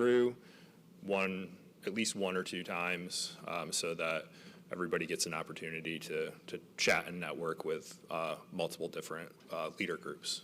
through at least one or two times, so that everybody gets an opportunity to chat and network with multiple different leader groups.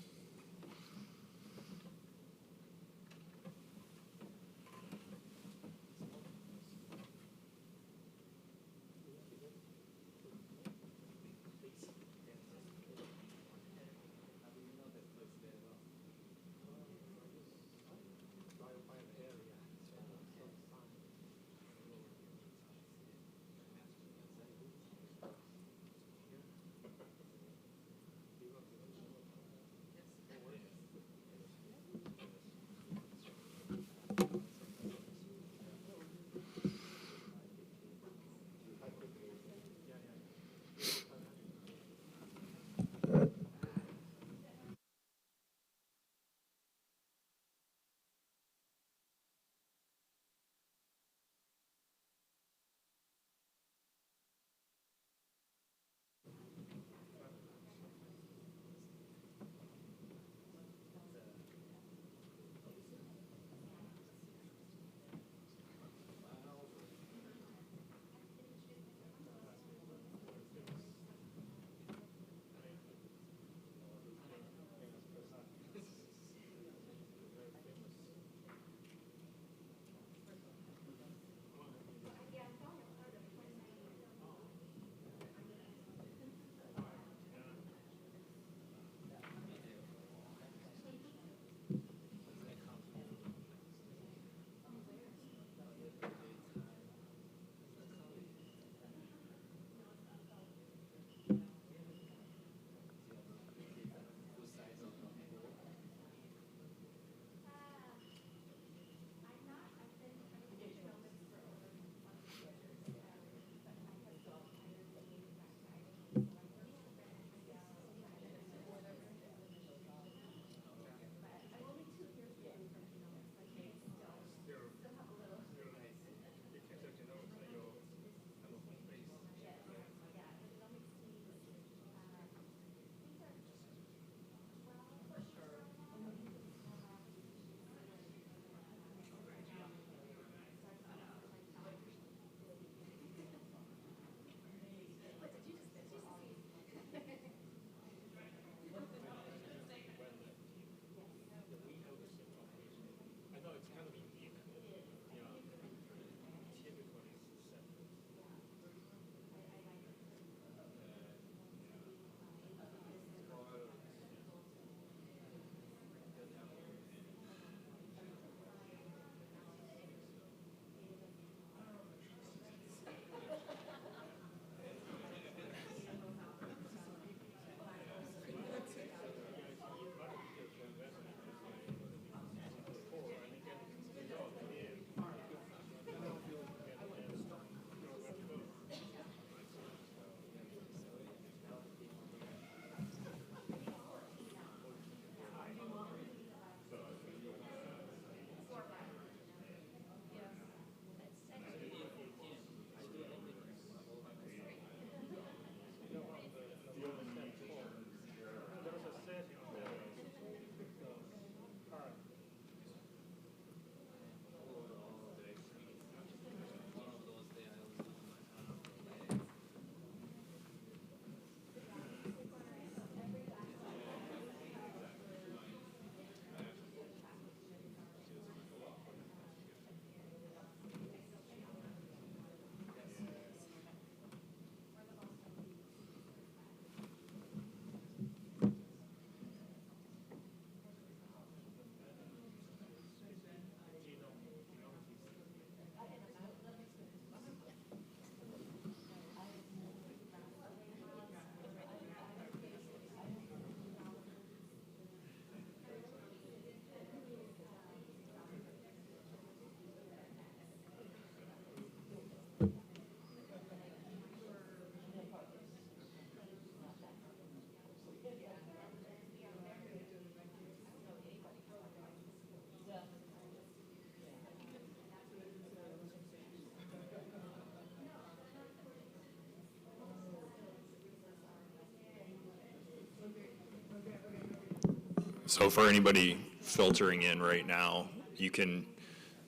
So for anybody filtering in right now, you can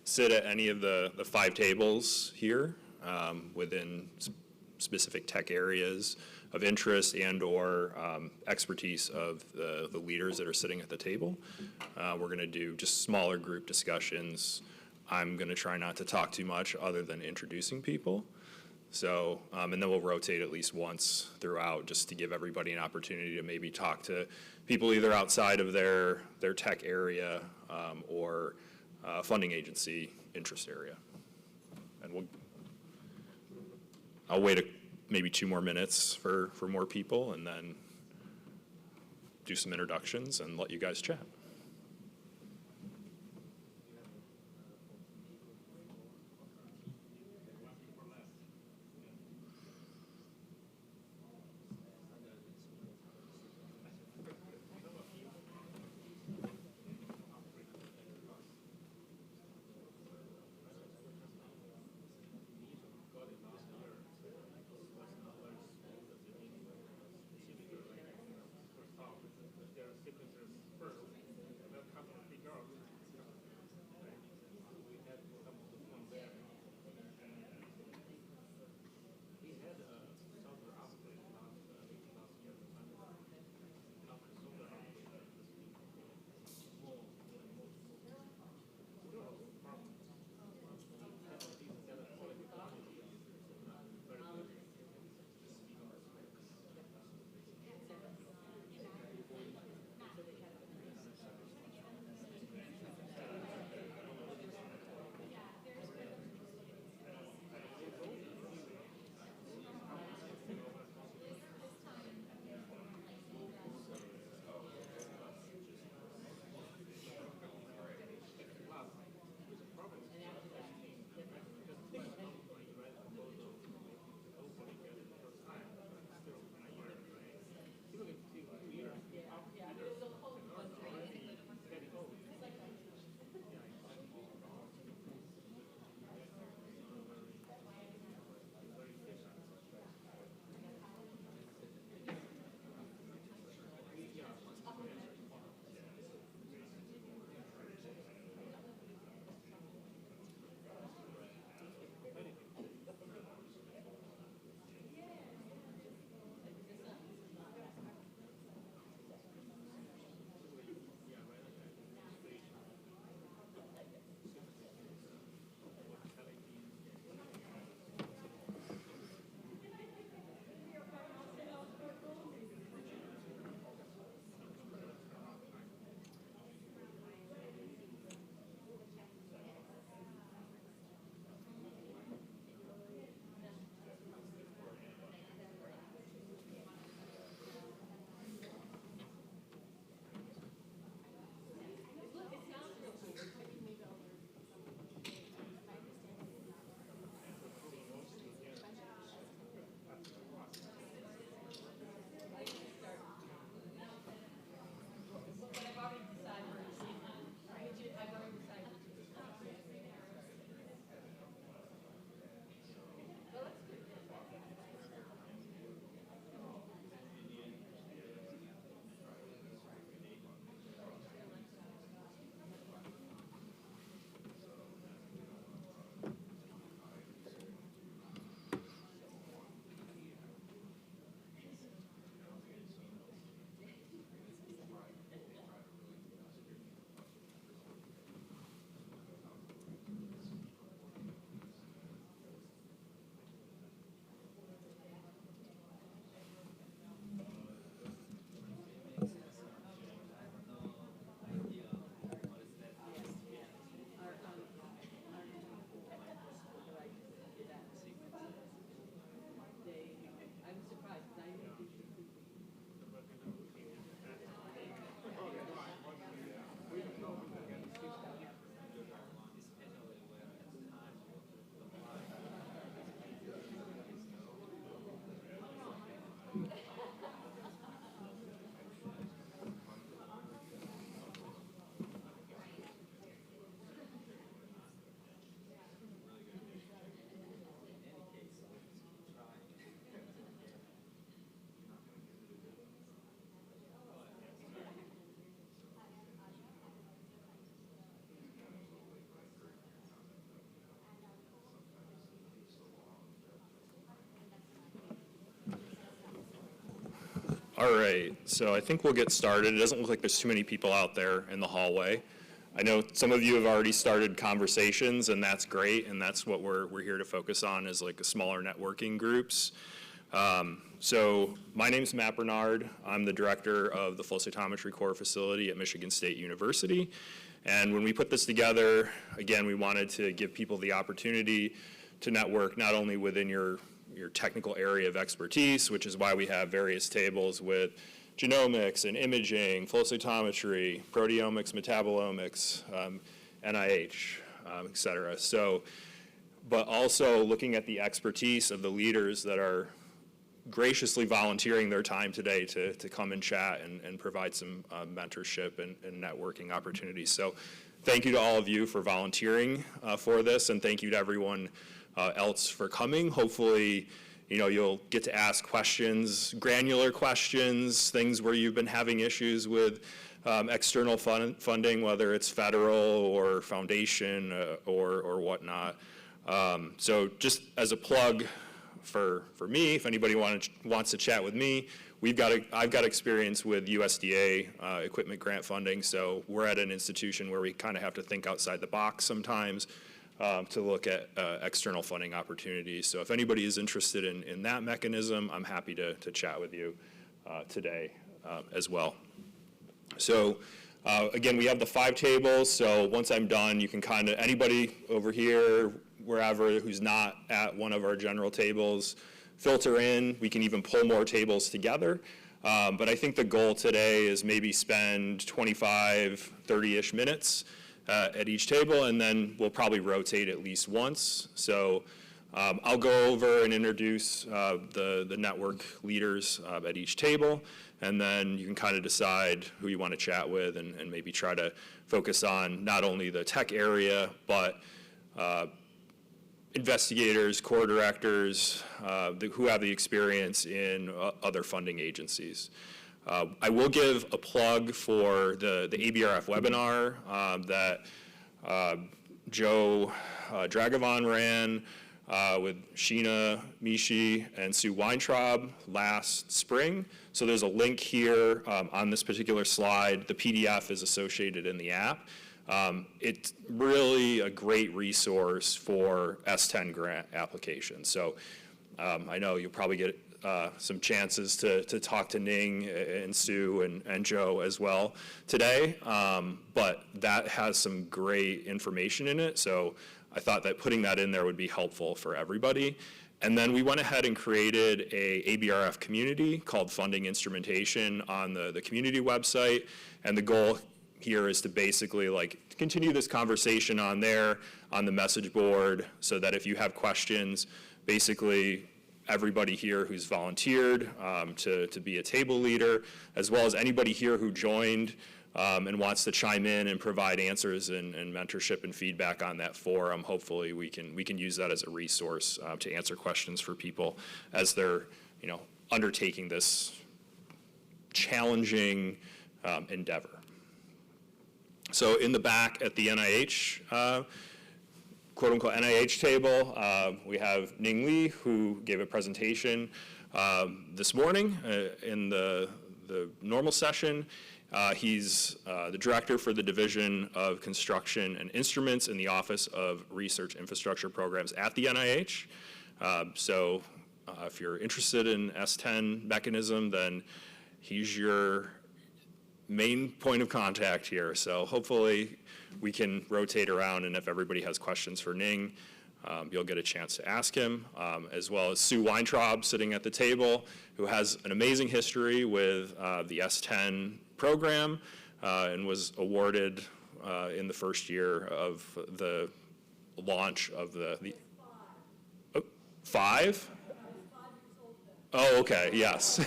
sit at any of the 5 tables here within specific tech areas of interest and or expertise of the leaders that are sitting at the table. We're going to do just smaller group discussions. I'm going to try not to talk too much other than introducing people. So, and then we'll rotate at least once throughout just to give everybody an opportunity to maybe talk to people either outside of their tech area or funding agency interest area. And I'll wait maybe 2 more minutes for more people and then do some introductions and let you guys chat. All right, so I think we'll get started. It doesn't look like there's too many people out there in the hallway. I know some of you have already started conversations, and that's great, and that's what we're here to focus on, is like smaller networking groups. So my name's Matt Bernard. I'm the director of the Flow Cytometry Core Facility at Michigan State University. And when we put this together, again, we wanted to give people the opportunity to network not only within your technical area of expertise, which is why we have various tables with genomics and imaging, flow cytometry, proteomics, metabolomics, NIH, et cetera. So, but also looking at the expertise of the leaders that are graciously volunteering their time today to come and chat and provide some mentorship and networking opportunities. So thank you to all of you for volunteering for this, and thank you to everyone else for coming. Hopefully, you'll get to ask questions, granular questions, things where you've been having issues with external funding, whether it's federal or foundation or whatnot. So just as a plug for me, if anybody wants to chat with me, I've got experience with USDA equipment grant funding, so we're at an institution where we kind of have to think outside the box sometimes to look at external funding opportunities. So if anybody is interested in that mechanism, I'm happy to chat with you today as well. So again, we have the 5 tables, so once I'm done, you can kind of, anybody over here, wherever, who's not at one of our general tables, filter in. We can even pull more tables together. But I think the goal today is maybe spend 25, 30-ish minutes at each table, and then we'll probably rotate at least once. So I'll go over and introduce the network leaders at each table, and then you can kind of decide who you want to chat with and maybe try to focus on not only the tech area, but investigators, core directors, who have the experience in other funding agencies. I will give a plug for the ABRF webinar that Joe Dragovan ran with Sheena Mishi and Sue Weintraub last spring. So there's a link here on this particular slide. The PDF is associated in the app. It's really a great resource for S10 grant applications. So I know you'll probably get some chances to talk to Ning and Sue and Joe as well today, but that has some great information in it. So I thought that putting that in there would be helpful for everybody. And then we went ahead and created a ABRF community called Funding Instrumentation on the community website. And the goal here is to basically continue this conversation on there, on the message board, so that if you have questions, basically everybody here who's volunteered to be a table leader, as well as anybody here who joined and wants to chime in and provide answers and mentorship and feedback on that forum, hopefully we can use that as a resource to answer questions for people as they're undertaking this challenging endeavor. So in the back at the NIH, quote-unquote NIH table, we have Ning Lee, who gave a presentation this morning in the normal session. He's the director for the Division of Construction and Instruments in the Office of Research Infrastructure Programs at the NIH. So if you're interested in S10 mechanism, then he's your main point of contact here. So hopefully we can rotate around, and if everybody has questions for Ning, you'll get a chance to ask him, as well as Sue Weintraub sitting at the table, who has an amazing history with the S10 program and was awarded in the first year of the launch of the 5? Oh, okay, yes.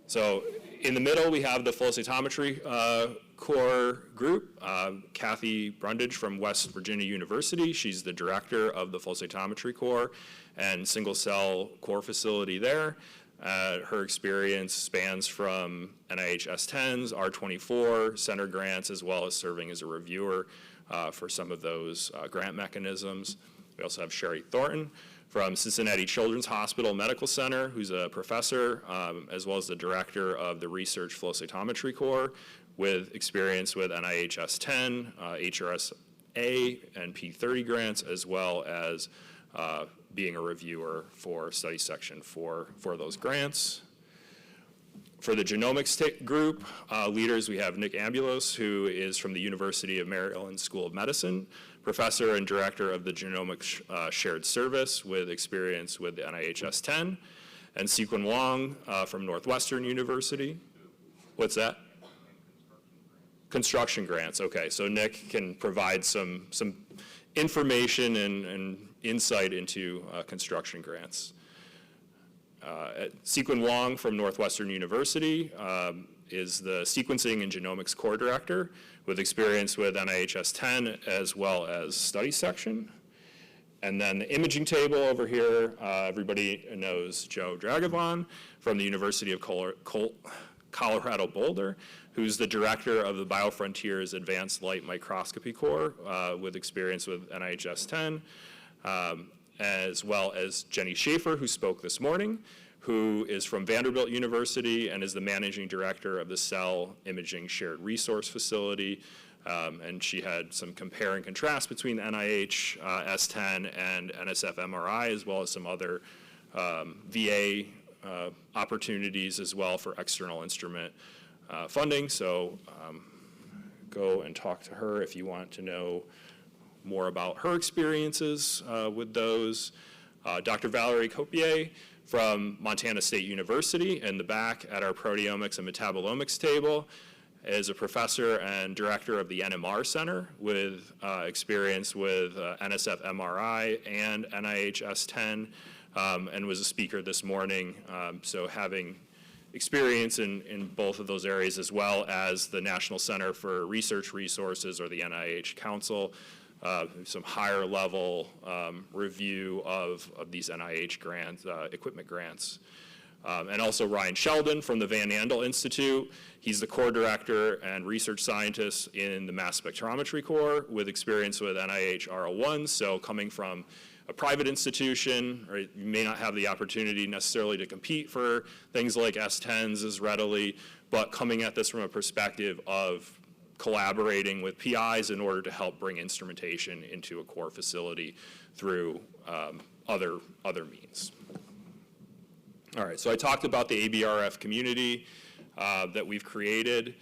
So in the middle, we have the flow cytometry core group. Kathy Brundage from West Virginia University. She's the director of the flow cytometry core and single cell core facility there. Her experience spans from NIH S10s, R24, center grants, as well as serving as a reviewer for some of those grant mechanisms. We also have Sherry Thornton from Cincinnati Children's Hospital Medical Center, who's a professor, as well as the director of the Research Flow Cytometry Core, with experience with NIH S10, HRSA, and P30 grants, as well as being a reviewer for study section for those grants. For the genomics group leaders, we have Nick Ambulos, who is from the University of Maryland School of Medicine, professor and director of the Genomics Shared Service with experience with the NIH S10, and Sequin Wong from Northwestern University. What's that? Construction grants, okay. So Nick can provide some information and insight into construction grants. Sequin Wong from Northwestern University is the Sequencing and Genomics Core Director with experience with NIH S10 as well as study section. And then the imaging table over here, everybody knows Joe Dragavon from the University of Colorado Boulder, who's the director of the BioFrontiers Advanced Light Microscopy Core with experience with NIH S10. As well as Jenny Schaefer, who spoke this morning, who is from Vanderbilt University and is the managing director of the Cell Imaging Shared Resource Facility. And she had some compare and contrast between the NIH S10 and NSF MRI, as well as some other VA opportunities as well for external instrument funding. So go and talk to her if you want to know more about her experiences with those. Dr. Valerie Copier from Montana State University in the back at our proteomics and metabolomics table is a professor and director of the NMR Center with experience with NSF MRI and NIH S10 and was a speaker this morning. So having experience in both of those areas, as well as the National Center for Research Resources, or the NIH Council, some higher level review of these NIH grants, equipment grants. And also Ryan Sheldon from the Van Andel Institute. He's the core director and research scientist in the mass spectrometry core with experience with NIH R01. So coming from a private institution, right, you may not have the opportunity necessarily to compete for things like S10s as readily, but coming at this from a perspective of collaborating with PIs in order to help bring instrumentation into a core facility through other means. All right, so I talked about the ABRF community that we've created.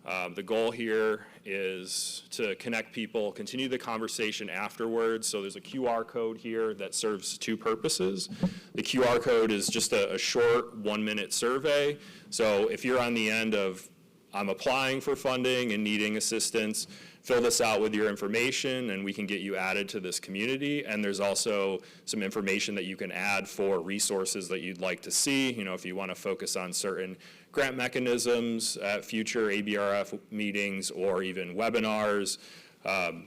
The goal here is to connect people, continue the conversation afterwards. So there's a QR code here that serves two purposes. The QR code is just a short 1-minute survey. So if you're on the end of, I'm applying for funding and needing assistance, fill this out with your information and we can get you added to this community. And there's also some information that you can add for resources that you'd like to see. You know, if you want to focus on certain grant mechanisms at future ABRF meetings or even webinars,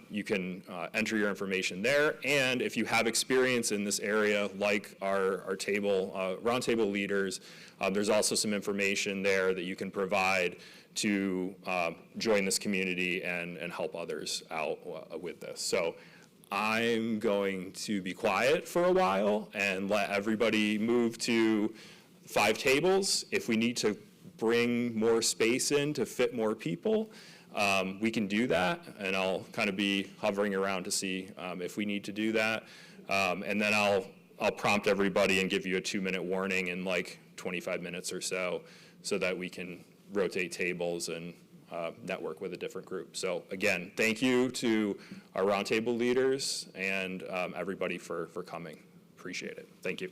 you can enter your information there. And if you have experience in this area, like our table, roundtable leaders, there's also some information there that you can provide to join this community and help others out with this. So I'm going to be quiet for a while and let everybody move to 5 tables. If we need to bring more space in to fit more people, we can do that, and I'll kind of be hovering around to see if we need to do that. And then I'll prompt everybody and give you a 2-minute warning in like 25 minutes or so that we can rotate tables and network with a different group. So again, thank you to our roundtable leaders and everybody for coming. Appreciate it. Thank you.